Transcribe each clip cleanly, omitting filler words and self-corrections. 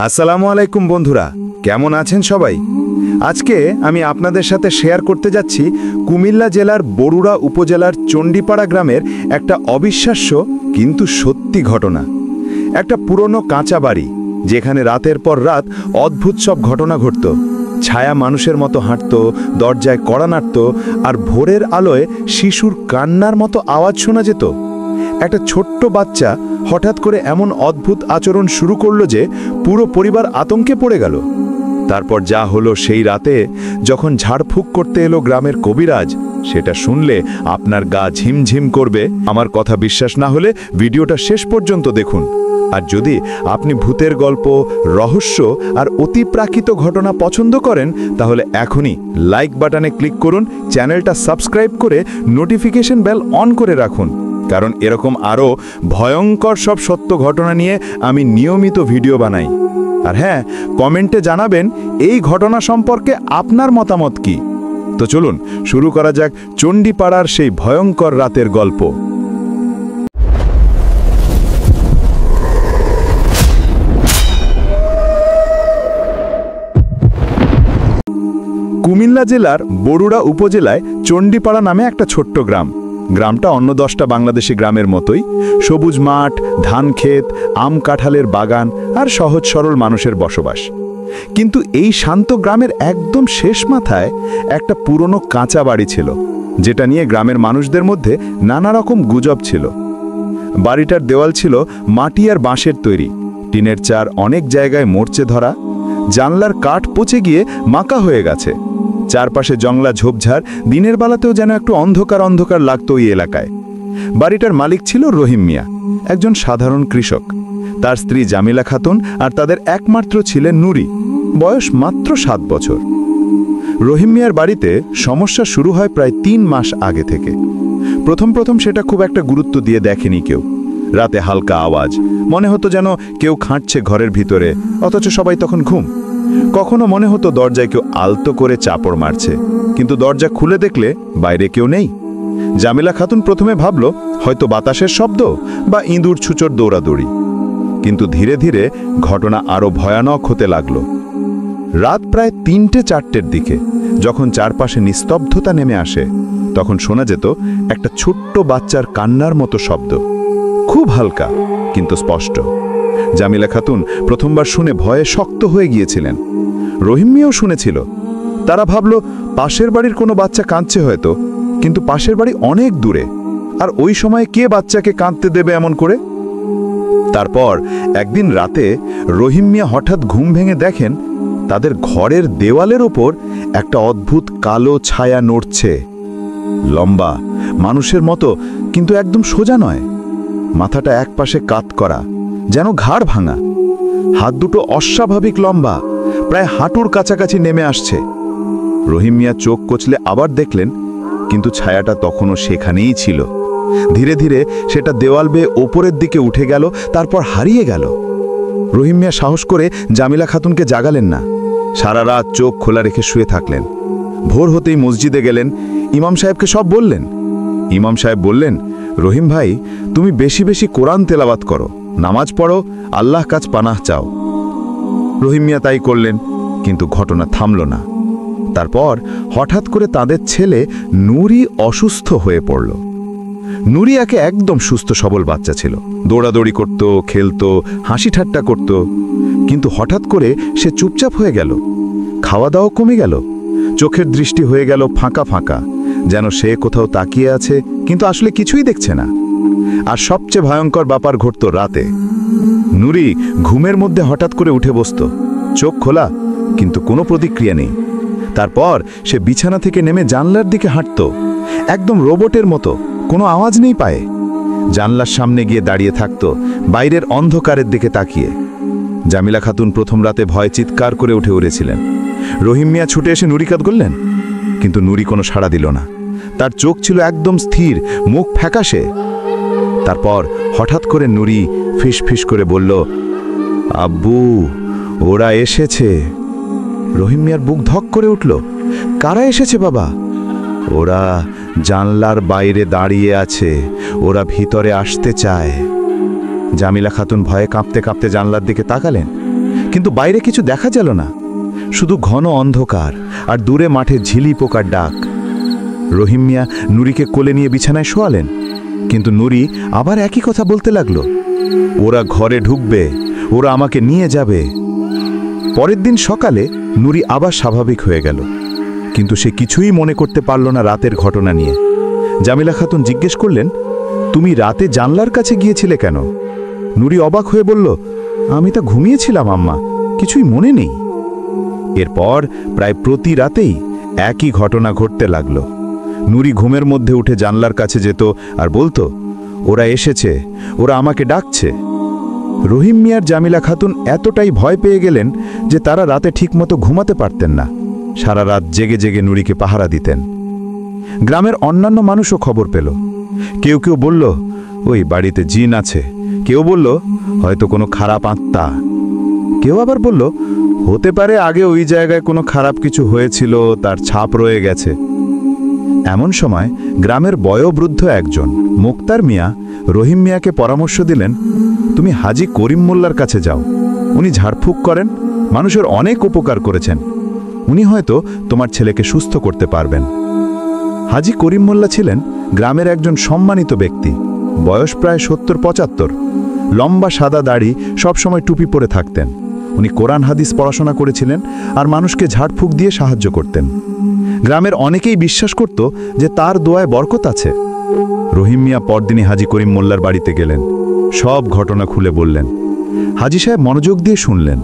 আসসালামু আলাইকুম বন্ধুরা, কেমন আছেন সবাই? আজকে আমি আপনাদের সাথে শেয়ার করতে যাচ্ছি কুমিল্লা জেলার বরুড়া উপজেলার চণ্ডীপাড়া গ্রামের একটা অবিশ্বাস্য কিন্তু সত্যি ঘটনা। একটা পুরনো কাঁচা বাড়ি, যেখানে রাতের পর রাত অদ্ভুত সব ঘটনা ঘটত। ছায়া মানুষের মতো হাঁটত, দরজায় কড়া নাড়ত, আর ভোরের আলোয় শিশুর কান্নার মতো আওয়াজ শোনা যেত। একটা ছোট্ট বাচ্চা হঠাৎ করে এমন অদ্ভুত আচরণ শুরু করলো যে পুরো পরিবার আতঙ্কে পড়ে গেল। তারপর যা হলো সেই রাতে, যখন ঝাড়ফুঁক করতে এলো গ্রামের কবিরাজ, সেটা শুনলে আপনার গা ঝিমঝিম করবে। আমার কথা বিশ্বাস না হলে ভিডিওটা শেষ পর্যন্ত দেখুন। আর যদি আপনি ভূতের গল্প, রহস্য আর অতিপ্রাকৃত ঘটনা পছন্দ করেন, তাহলে এখনই লাইক বাটনে ক্লিক করুন, চ্যানেলটা সাবস্ক্রাইব করে নোটিফিকেশন বেল অন করে রাখুন, কারণ এরকম আরও ভয়ঙ্কর সব সত্য ঘটনা নিয়ে আমি নিয়মিত ভিডিও বানাই। আর হ্যাঁ, কমেন্টে জানাবেন এই ঘটনা সম্পর্কে আপনার মতামত কি। তো চলুন শুরু করা যাক চণ্ডীপাড়ার সেই ভয়ঙ্কর রাতের গল্প। কুমিল্লা জেলার বরুড়া উপজেলায় চণ্ডীপাড়া নামে একটা ছোট্ট গ্রাম। গ্রামটা অন্য 10টা বাংলাদেশি গ্রামের মতোই, সবুজ মাঠ, ধান ক্ষেত, আম কাঁঠালের বাগান আর সহজ সরল মানুষের বসবাস। কিন্তু এই শান্ত গ্রামের একদম শেষ মাথায় একটা পুরনো কাঁচা বাড়ি ছিল, যেটা নিয়ে গ্রামের মানুষদের মধ্যে নানা রকম গুজব ছিল। বাড়িটার দেওয়াল ছিল মাটি আর বাঁশের তৈরি, টিনের চার অনেক জায়গায় মরচে ধরা, জানলার কাঠ পচে গিয়ে মাকা হয়ে গেছে। চারপাশে জংলা ঝোপঝাড়, দিনের বেলাতেও যেন একটু অন্ধকার অন্ধকার লাগতো ওই এলাকায়। বাড়িটার মালিক ছিল রহিম মিয়া, একজন সাধারণ কৃষক। তার স্ত্রী জামিলা খাতুন আর তাদের একমাত্র ছেলে নুরি, বয়স মাত্র 7 বছর। রহিম মিয়ার বাড়িতে সমস্যা শুরু হয় প্রায় 3 মাস আগে থেকে। প্রথম সেটা খুব একটা গুরুত্ব দিয়ে দেখেনি কেউ। রাতে হালকা আওয়াজ, মনে হতো যেন কেউ খাঁটছে ঘরের ভিতরে, অথচ সবাই তখন ঘুম। কখনো মনে হতো দরজায় কেউ আলতো করে চাপড় মারছে, কিন্তু দরজা খুলে দেখলে বাইরে কেউ নেই। জামিলা খাতুন প্রথমে ভাবল হয়তো বাতাসের শব্দ বা ইঁদুর ছুঁচোর দৌড়াদৌড়ি, কিন্তু ধীরে ধীরে ঘটনা আরো ভয়ানক হতে লাগলো। রাত প্রায় 3টে-4টের দিকে যখন চারপাশে নিস্তব্ধতা নেমে আসে, তখন শোনা যেত একটা ছোট্ট বাচ্চার কান্নার মতো শব্দ, খুব হালকা কিন্তু স্পষ্ট। জামিলা খাতুন প্রথমবার শুনে ভয়ে শক্ত হয়ে গিয়েছিলেন। রহিম মিয়াও শুনেছিল। তারা ভাবল পাশের বাড়ির কোনো বাচ্চা কাঁদছে হয়তো, কিন্তু পাশের বাড়ি অনেক দূরে, আর ওই সময় কে বাচ্চাকে কাঁদতে দেবে এমন করে? তারপর একদিন রাতে রহিম মিয়া হঠাৎ ঘুম ভেঙে দেখেন তাদের ঘরের দেওয়ালের ওপর একটা অদ্ভুত কালো ছায়া নড়ছে। লম্বা, মানুষের মতো, কিন্তু একদম সোজা নয়। মাথাটা একপাশে কাত করা, যেন ঘাড় ভাঙা। হাত দুটো অস্বাভাবিক লম্বা, প্রায় হাঁটুর কাছাকাছি নেমে আসছে। রহিম মিয়া চোখ কচলে আবার দেখলেন, কিন্তু ছায়াটা তখনও সেখানেই ছিল। ধীরে ধীরে সেটা দেওয়াল বেয়ে ওপরের দিকে উঠে গেল, তারপর হারিয়ে গেল। রহিম মিয়া সাহস করে জামিলা খাতুনকে জাগালেন না। সারা রাত চোখ খোলা রেখে শুয়ে থাকলেন। ভোর হতেই মসজিদে গেলেন, ইমাম সাহেবকে সব বললেন। ইমাম সাহেব বললেন, রহিম ভাই, তুমি বেশি বেশি কোরআন তেলাওয়াত করো, নামাজ পড়ো, আল্লাহ কাছ পানাহ চাও। রহিম মিয়া তাই করলেন, কিন্তু ঘটনা থামল না। তারপর হঠাৎ করে তাদের ছেলে নুরি অসুস্থ হয়ে পড়ল। নুরি একে একদম সুস্থ সবল বাচ্চা ছিল, দৌড়াদৌড়ি করত, খেলতো, হাসি ঠাট্টা করত। কিন্তু হঠাৎ করে সে চুপচাপ হয়ে গেল। খাওয়া দাওয়া কমে গেল, চোখের দৃষ্টি হয়ে গেল ফাঁকা ফাঁকা, যেন সে কোথাও তাকিয়ে আছে কিন্তু আসলে কিছুই দেখছে না। আর সবচেয়ে ভয়ঙ্কর ব্যাপার ঘটত রাতে। নুরি ঘুমের মধ্যে হঠাৎ করে উঠে বসত, চোখ খোলা কিন্তু কোনো প্রতিক্রিয়া নেই। তারপর সে বিছানা থেকে নেমে জানলার দিকে হাঁটত, একদম রোবটের মতো, কোনো আওয়াজ নেই পায়ে। জানলার সামনে গিয়ে দাঁড়িয়ে থাকত, বাইরের অন্ধকারের দিকে তাকিয়ে। জামিলা খাতুন প্রথম রাতে ভয় চিৎকার করে উঠে উড়েছিলেন। রহিম মিয়া ছুটে এসে নুরি কাজ করলেন, কিন্তু নুরি কোনো সাড়া দিল না। তার চোখ ছিল একদম স্থির, মুখ ফ্যাকাশে। তারপর হঠাৎ করে নুরি ফিস করে বলল, আব্বু, ওরা এসেছে। রহিম মিয়ার বুক ধক করে উঠল। কারা এসেছে বাবা? ওরা জানলার বাইরে দাঁড়িয়ে আছে, ওরা ভিতরে আসতে চায়। জামিলা খাতুন ভয়ে কাঁপতে কাঁপতে জানলার দিকে তাকালেন, কিন্তু বাইরে কিছু দেখা গেল না, শুধু ঘন অন্ধকার আর দূরে মাঠে ঝিলি পোকার ডাক। রহিম মিয়া নুরিকে কোলে নিয়ে বিছানায় শোয়ালেন, কিন্তু নুরি আবার একই কথা বলতে লাগলো, ওরা ঘরে ঢুকবে, ওরা আমাকে নিয়ে যাবে। পরের দিন সকালে নুরি আবার স্বাভাবিক হয়ে গেল, কিন্তু সে কিছুই মনে করতে পারল না রাতের ঘটনা নিয়ে। জামিলা খাতুন জিজ্ঞেস করলেন, তুমি রাতে জানলার কাছে গিয়েছিলে কেন? নুরি অবাক হয়ে বলল, আমি তো ঘুমিয়েছিলাম আম্মা, কিছুই মনে নেই। এরপর প্রায় প্রতি রাতেই একই ঘটনা ঘটতে লাগলো। নুরি ঘুমের মধ্যে উঠে জানলার কাছে যেত আর বলতো, ওরা এসেছে, ওরা আমাকে ডাকছে। রহিম মিয়ার জামিলা খাতুন এতটাই ভয় পেয়ে গেলেন যে তারা রাতে ঠিকমতো ঘুমাতে পারতেন না, সারা রাত জেগে জেগে নুরিকে পাহারা দিতেন। গ্রামের অন্যান্য মানুষও খবর পেল। কেউ কেউ বলল, ওই বাড়িতে জিন আছে, কেউ বলল হয়তো কোনো খারাপ আত্মা, কেউ আবার বলল হতে পারে আগে ওই জায়গায় কোনো খারাপ কিছু হয়েছিল, তার ছাপ রয়ে গেছে। এমন সময় গ্রামের বয়োবৃদ্ধ একজন মুক্তার মিয়া রহিম মিয়াকে পরামর্শ দিলেন, তুমি হাজি করিম মোল্লার কাছে যাও, উনি ঝাড়ফুঁক করেন, মানুষের অনেক উপকার করেছেন, উনি হয়তো তোমার ছেলেকে সুস্থ করতে পারবেন। হাজি করিম মোল্লা ছিলেন গ্রামের একজন সম্মানিত ব্যক্তি, বয়স প্রায় 70-75, লম্বা সাদা দাড়ি, সবসময় টুপি পরে থাকতেন। উনি কোরআন হাদিস পড়াশোনা করেছিলেন আর মানুষকে ঝাড়ফুঁক দিয়ে সাহায্য করতেন। গ্রামের অনেকেই বিশ্বাস করত যে তার দোয়ায় বরকত আছে। রহিম মিয়া পরদিনই হাজি করিম মোল্লার বাড়িতে গেলেন, সব ঘটনা খুলে বললেন। হাজি সাহেব মনোযোগ দিয়ে শুনলেন,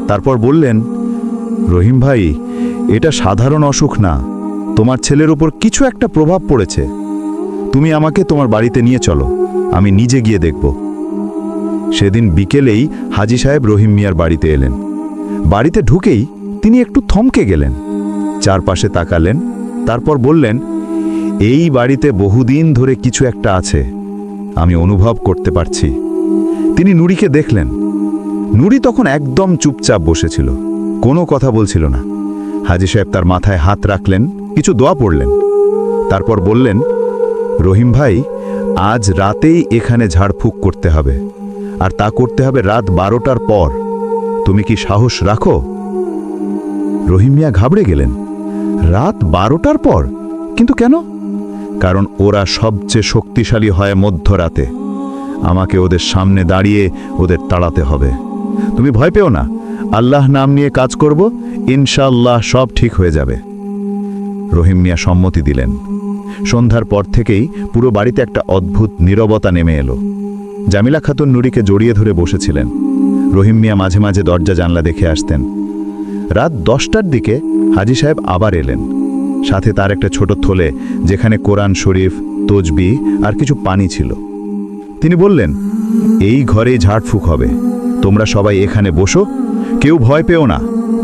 তারপর বললেন, রহিম ভাই, এটা সাধারণ অসুখ না, তোমার ছেলের উপর কিছু একটা প্রভাব পড়েছে। তুমি আমাকে তোমার বাড়িতে নিয়ে চলো, আমি নিজে গিয়ে দেখব। সেদিন বিকেলেই হাজি সাহেব রহিম মিয়ার বাড়িতে এলেন। বাড়িতে ঢুকেই তিনি একটু থমকে গেলেন, চারপাশে তাকালেন, তারপর বললেন, এই বাড়িতে বহুদিন ধরে কিছু একটা আছে, আমি অনুভব করতে পারছি। তিনি নুরিকে দেখলেন। নুরি তখন একদম চুপচাপ বসেছিল, কোনো কথা বলছিল না। হাজি সাহেব তার মাথায় হাত রাখলেন, কিছু দোয়া পড়লেন, তারপর বললেন, রহিম ভাই, আজ রাতেই এখানে ঝাড়ফুঁক করতে হবে, আর তা করতে হবে রাত 12টার পর। তুমি কি সাহস রাখো? রহিম মিয়া ঘাবড়ে গেলেন, রাত 12টার পর? কিন্তু কেন? কারণ ওরা সবচেয়ে শক্তিশালী হয় মধ্যরাতে, আমাকে ওদের সামনে দাঁড়িয়ে ওদের তাড়াতে হবে। তুমি ভয় পেও না, আল্লাহ নাম নিয়ে কাজ করব, ইনশাআল্লাহ সব ঠিক হয়ে যাবে। রহিম মিয়া সম্মতি দিলেন। সন্ধ্যার পর থেকেই পুরো বাড়িতে একটা অদ্ভুত নীরবতা নেমে এলো। জামিলা খাতুন নুরিকে জড়িয়ে ধরে বসেছিলেন। রহিম মিয়া মাঝে মাঝে দরজা জানলা দেখে আসতেন। রাত 10টার দিকে হাজি সাহেব আবার এলেন, সাথে তার একটা ছোট থলে, যেখানে কোরআন শরীফ, তসবিহ আর কিছু পানি ছিল। তিনি বললেন, এই ঘরে ঝাড়ফুঁক হবে, তোমরা সবাই এখানে বসো, কেউ ভয় পেও না,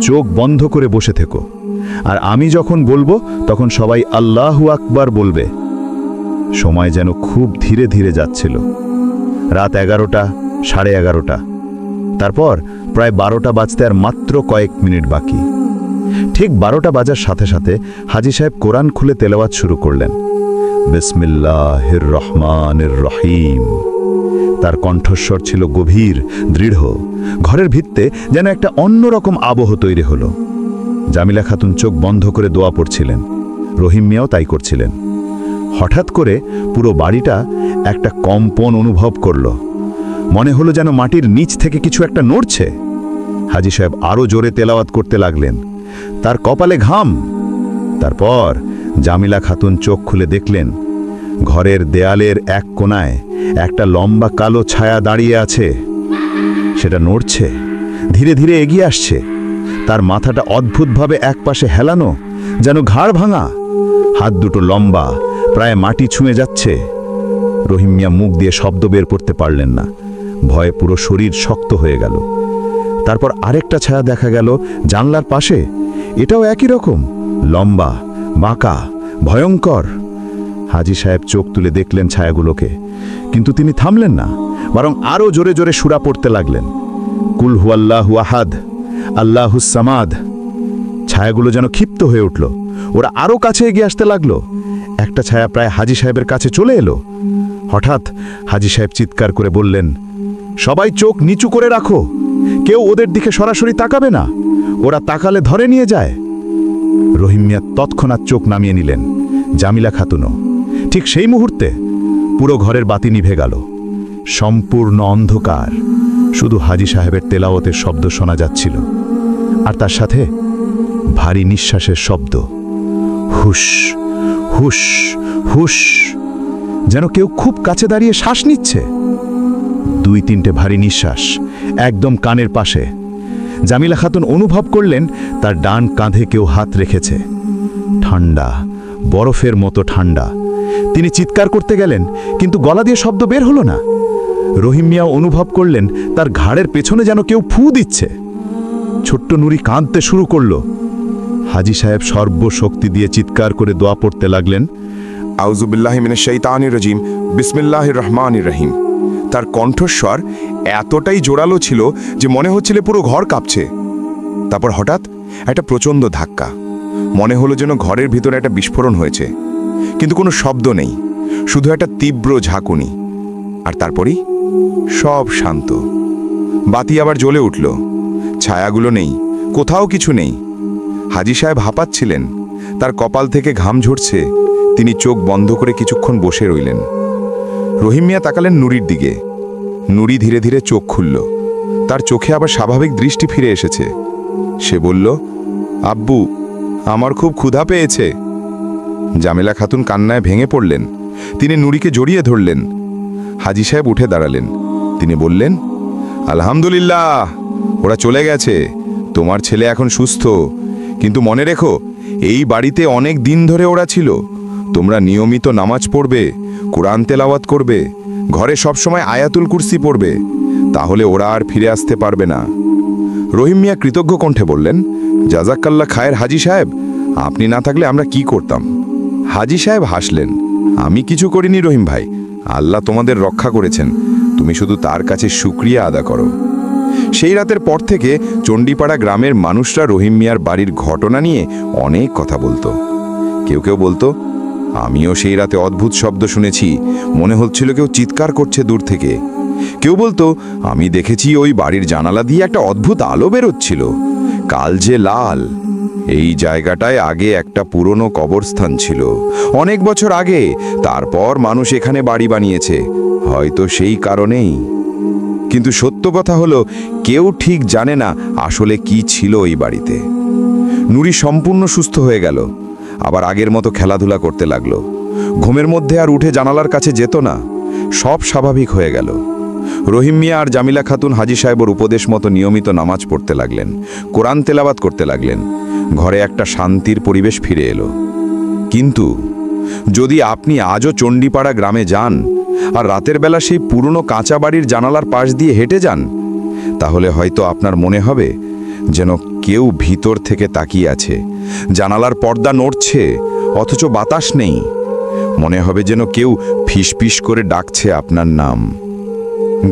চোখ বন্ধ করে বসে থেকো, আর আমি যখন বলবো তখন সবাই আল্লাহু আকবার বলবে। সময় যেন খুব ধীরে ধীরে যাচ্ছিল। রাত 11টা, 11:30, তারপর প্রায় 12টা বাজতে আর মাত্র কয়েক মিনিট বাকি। ঠিক 12টা বাজার সাথে সাথে হাজি সাহেব কোরআন খুলে তেলাওয়াত শুরু করলেন, বিসমিল্লাহির রহমানির রহিম। তার কণ্ঠস্বর ছিল গভীর, দৃঢ়। ঘরের ভিত্তে যেন একটা অন্যরকম আবহ তৈরি হলো। জামিলা খাতুন চোখ বন্ধ করে দোয়া পড়ছিলেন, রহিম মিয়াও তাই করছিলেন। হঠাৎ করে পুরো বাড়িটা একটা কম্পন অনুভব করল। মনে হলো যেন মাটির নিচ থেকে কিছু একটা নড়ছে। হাজি সাহেব আরো জোরে তেলাওয়াত করতে লাগলেন, তার কপালে ঘাম। তারপর জামিলা খাতুন চোখ খুলে দেখলেন, ঘরের দেয়ালের এক কোণায় একটা লম্বা কালো ছায়া দাঁড়িয়ে আছে। সেটা নড়ছে, ধীরে ধীরে এগিয়ে আসছে। তার মাথাটা অদ্ভুতভাবে একপাশে হেলানো, যেন ঘাড় ভাঙা। হাত দুটো লম্বা, প্রায় মাটি ছুঁয়ে যাচ্ছে। রহিম মিয়া মুখ দিয়ে শব্দ বের করতে পারলেন না, ভয়ে পুরো শরীর শক্ত হয়ে গেল। তারপর আরেকটা ছায়া দেখা গেল জানলার পাশে, এটাও একই রকম, লম্বা, বাঁকা, ভয়ঙ্কর। হাজি সাহেব চোখ তুলে দেখলেন ছায়াগুলোকে, কিন্তু তিনি থামলেন না, বরং আরো জোরে জোরে সূরা পড়তে লাগলেন, কুল হুয়াল্লাহু আহাদ, আল্লাহুস সামাদ। ছায়াগুলো যেন ক্ষিপ্ত হয়ে উঠল, ওরা আরো কাছে এগিয়ে আসতে লাগলো। একটা ছায়া প্রায় হাজি সাহেবের কাছে চলে এলো। হঠাৎ হাজি সাহেব চিৎকার করে বললেন, সবাই চোখ নিচু করে রাখো, কেউ ওদের দিকে সরাসরি তাকাবে না, ওরা তাকালে ধরে নিয়ে যায়। রহিম মিয়া তৎক্ষণাৎ চোখ নামিয়ে নিলেন, জামিলা খাতুনও। ঠিক সেই মুহূর্তে পুরো ঘরের বাতি নিভে গেল। সম্পূর্ণ অন্ধকার, শুধু হাজী সাহেবের তেলাওয়াতের শব্দ শোনা যাচ্ছিল, আর তার সাথে ভারী নিঃশ্বাসের শব্দ। হুশ হুশ হুশ, যেন কেউ খুব কাছে দাঁড়িয়ে শ্বাস নিচ্ছে। 2-3টে ভারী নিঃশ্বাস একদম কানের পাশে। জামিলা খাতুন অনুভব করলেন তার ডান কাঁধে কেউ হাত রেখেছে। ঠান্ডা, বরফের মতো ঠান্ডা। তিনি চিৎকার করতে গেলেন, কিন্তু গলা দিয়ে শব্দ বের হলো না। রহিম মিয়া অনুভব করলেন তার ঘাড়ের পেছনে যেন কেউ ফু দিচ্ছে। ছোট্ট নুরি কাঁদতে শুরু করল। হাজী সাহেব সর্বশক্তি দিয়ে চিৎকার করে দোয়া পড়তে লাগলেন, আউযু বিল্লাহি মিনাশ শাইতানির রাজিম, বিসমিল্লাহির রহমানির রহিম। তার কণ্ঠস্বর এতটাই জোরালো ছিল যে মনে হচ্ছিল পুরো ঘর কাঁপছে। তারপর হঠাৎ একটা প্রচণ্ড ধাক্কা। মনে হলো যেন ঘরের ভিতরে একটা বিস্ফোরণ হয়েছে, কিন্তু কোনো শব্দ নেই, শুধু একটা তীব্র ঝাঁকুনি। আর তারপরই সব শান্ত। বাতি আবার জ্বলে উঠল। ছায়াগুলো নেই, কোথাও কিছু নেই। হাজী সাহেব হাঁপাচ্ছিলেন, তার কপাল থেকে ঘাম ঝরছে। তিনি চোখ বন্ধ করে কিছুক্ষণ বসে রইলেন। রহিম মিয়া তাকালেন নুরির দিকে। নুরি ধীরে ধীরে চোখ খুলল। তার চোখে আবার স্বাভাবিক দৃষ্টি ফিরে এসেছে। সে বলল, আব্বু, আমার খুব ক্ষুধা পেয়েছে। জামিলা খাতুন কান্নায় ভেঙে পড়লেন। তিনি নুরিকে জড়িয়ে ধরলেন। হাজী সাহেব উঠে দাঁড়ালেন। তিনি বললেন, আলহামদুলিল্লাহ, ওরা চলে গেছে। তোমার ছেলে এখন সুস্থ। কিন্তু মনে রেখো, এই বাড়িতে অনেক দিন ধরে ওরা ছিল। তোমরা নিয়মিত নামাজ পড়বে, কোরআন তেলাওয়াত করবে, ঘরে সবসময় আয়াতুল কুরসি পড়বে, তাহলে ওরা আর ফিরে আসতে পারবে না। রহিম মিয়া কৃতজ্ঞ কণ্ঠে বললেন, জাযাকাল্লাহ খায়ের হাজী সাহেব, আপনি না থাকলে আমরা কি করতাম? হাজী সাহেব হাসলেন, আমি কিছু করিনি রহিম ভাই, আল্লাহ তোমাদের রক্ষা করেছেন, তুমি শুধু তার কাছে শুকরিয়া আদা করো। সেই রাতের পর থেকে চণ্ডীপাড়া গ্রামের মানুষরা রহিম মিয়ার বাড়ির ঘটনা নিয়ে অনেক কথা বলতো। কেউ কেউ বলতো, আমিও সেই রাতে অদ্ভুত শব্দ শুনেছি, মনে হচ্ছিল কেউ চিৎকার করছে দূর থেকে। কেউ বলতো, আমি দেখেছি ওই বাড়ির জানালা দিয়ে একটা অদ্ভুত আলো বেরোচ্ছিল, কালজে লাল। এই জায়গাটায় আগে একটা পুরনো কবরস্থান ছিল, অনেক বছর আগে। তারপর মানুষ এখানে বাড়ি বানিয়েছে, হয়তো সেই কারণেই। কিন্তু সত্য কথা হলো, কেউ ঠিক জানে না আসলে কি ছিল ওই বাড়িতে। নুরি সম্পূর্ণ সুস্থ হয়ে গেল, আবার আগের মতো খেলাধুলা করতে লাগলো। ঘুমের মধ্যে আর উঠে জানালার কাছে যেত না, সব স্বাভাবিক হয়ে গেল। রহিম মিয়া আর জামিলা খাতুন হাজী সাহেবের উপদেশ মতো নিয়মিত নামাজ পড়তে লাগলেন, কোরআন তেলাওয়াত করতে লাগলেন। ঘরে একটা শান্তির পরিবেশ ফিরে এলো। কিন্তু যদি আপনি আজও চণ্ডীপাড়া গ্রামে যান আর রাতের বেলা সেই পুরনো কাঁচা বাড়ির জানালার পাশ দিয়ে হেঁটে যান, তাহলে হয়তো আপনার মনে হবে যেন কেউ ভিতর থেকে তাকিয়ে আছে। জানালার পর্দা নড়ছে, অথচ বাতাস নেই। মনে হবে যেন কেউ ফিসফিস করে ডাকছে আপনার নাম।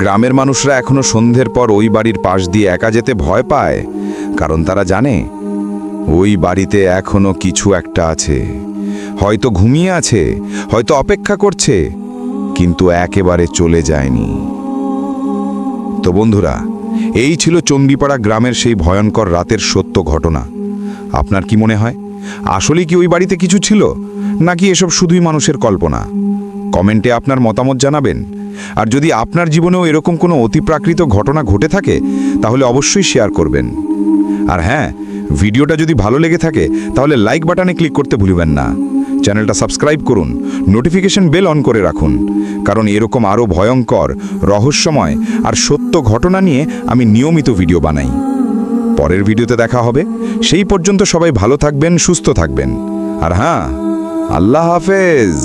গ্রামের মানুষরা এখনো সন্ধ্যের পর ওই বাড়ির পাশ দিয়ে একা যেতে ভয় পায়, কারণ তারা জানে ওই বাড়িতে এখনো কিছু একটা আছে। হয়তো ঘুমিয়ে আছে, হয়তো অপেক্ষা করছে, কিন্তু একেবারে চলে যায়নি। তো বন্ধুরা, এই ছিল চণ্ডীপাড়া গ্রামের সেই ভয়ঙ্কর রাতের সত্য ঘটনা। আপনার কি মনে হয়, আসলে কি ওই বাড়িতে কিছু ছিল, নাকি এসব শুধুই মানুষের কল্পনা? কমেন্টে আপনার মতামত জানাবেন। আর যদি আপনার জীবনেও এরকম কোনো অতিপ্রাকৃত ঘটনা ঘটে থাকে, তাহলে অবশ্যই শেয়ার করবেন। আর হ্যাঁ, ভিডিওটা যদি ভালো লেগে থাকে তাহলে লাইক বাটনে ক্লিক করতে ভুলবেন না। চ্যানেলটা সাবস্ক্রাইব করুন, নোটিফিকেশন বেল অন করে রাখুন, কারণ এরকম আরও ভয়ঙ্কর, রহস্যময় আর সত্য ঘটনা নিয়ে আমি নিয়মিত ভিডিও বানাই। পরের ভিডিওতে দেখা হবে। সেই পর্যন্ত সবাই ভালো থাকবেন, সুস্থ থাকবেন। আর হ্যাঁ, আল্লাহ হাফেজ।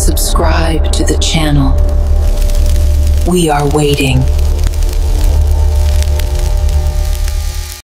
Subscribe to the channel. We are waiting.